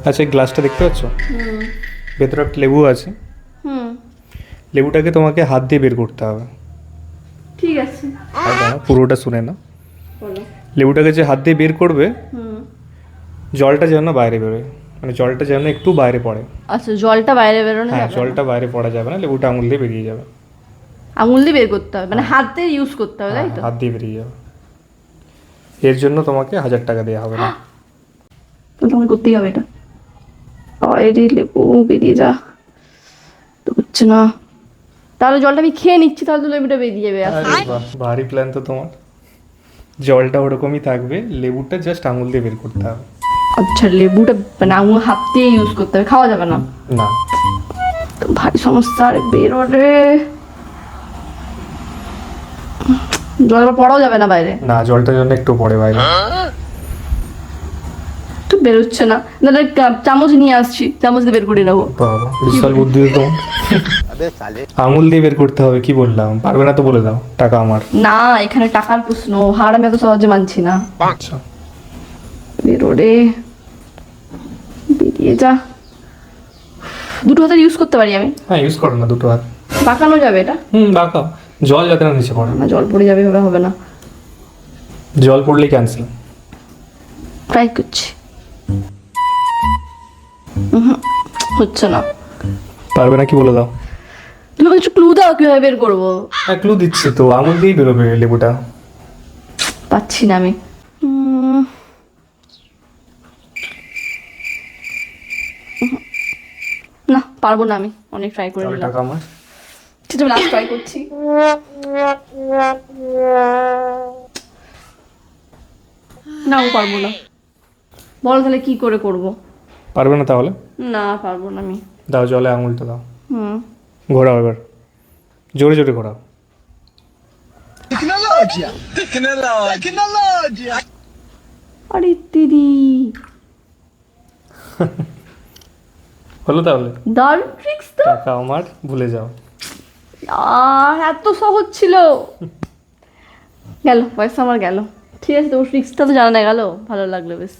আচ্ছা, এই গ্লাসটা দেখতে পাচ্ছ? হুম ভেতরে একটা লেবু আছে। হুম লেবুটাকে তোমাকে হাত দিয়ে বের করতে হবে। ঠিক আছে, আর দাঁড়াও, পুরোটা শুনে না। বলো। লেবুটাকে যে হাত দিয়ে বের করবে, হুম, জলটা যেন না বাইরে বেরোয়, মানে জলটা যেন একটু বাইরে পড়ে। আচ্ছা জলটা বাইরে বেরোনো হ্যাঁ, যাবে না? জলটা বাইরে পড়া যাবে না, লেবুটা আঙুল দিয়ে বেরিয়ে যাবে। আঙুল দিয়ে বের করতে হবে, মানে হাত দিয়ে ইউজ করতে হবে, হ্যাঁ, তাই তো? হাত দিয়ে বেরিয়ে যাবে। এর জন্য তোমাকে 1000 টাকা দেওয়া হবে না। তাহলে তোমাকে করতেই হবে এটা। বাইরে লেবু বেরিয়ে যা, তো হচ্ছে না। তাহলে জলটা আমি খেয়ে নিচ্ছি, তাহলে তো লেবুটা বেরিয়ে যাবে আরে আসলে। বাহ, ভারী প্ল্যান তো তোমার। জলটা ওরকমই থাকবে, লেবুটা জাস্ট আঙুল দিয়ে বের করতে হবে। আচ্ছা, লেবুটা মানে আঙুল হাত দিয়ে ইউজ করতে হবে, খাওয়া যাবে না? না, তো ভারী সমস্যা, আরে বেরো রে। জল আবার পড়াও যাবে না বাইরে? না, জলটা যেন একটু পড়ে বাইরে। তো বেরোচ্ছে না, তাহলে চামচ নিয়ে আসছি, চামচ দিয়ে বের করে নেবো। বাবা, বিশাল বুদ্ধি তো তোমার। আঙুল দিয়ে বের করতে হবে, কি বললাম? পারবে না তো বলে দাও, টাকা আমার। না, এখানে টাকার প্রশ্ন, হার আমি এত সহজে মানছি না। আচ্ছা, বেরো রে, বেরিয়ে যা। দুটো হাতে ইউজ করতে পারি আমি? হ্যাঁ, ইউজ করো না দুটো হাত। বাঁকানো যাবে এটা? রাখো। জল যাতে না নিচে পড়ে। না, জল পড়ে যাবে, হবে হবে না। জল পড়লেই ক্যান্সেল। ট্রাই করছি। হচ্ছে না। পারবে না, কি বলে দাও। তুমি আমাকে একটু ক্লু দাও, কিভাবে বের করবো? হ্যাঁ, ক্লু দিচ্ছি তো, আঙুল দিয়েই বেরোবে লেবুটা। পাচ্ছি না আমি। না, পারবো না আমি, অনেক ট্রাই করে তাহলে নিলাম। টাকা আমার। ঠিক আছে, লাস্ট ট্রাই করছি। না, ও পারবো না। বলো তাহলে কি করে করবো? পারবে না তাহলে? না, পারবো না আমি। দাও, জলে আঙুলটা দাও। হুম। ঘোরাও এবার, জোরে জোরে ঘোরাও। আরে দিদি, হলো তাহলে? দারুণ ট্রিক্স তো। টাকা আমার, ভুলে যাও। এত সহজ ছিল। গেল পয়সা আমার, গেল। ঠিক আছে, তো ট্রিক্সটা তো জানা গেল, ভালো লাগলো বেশ।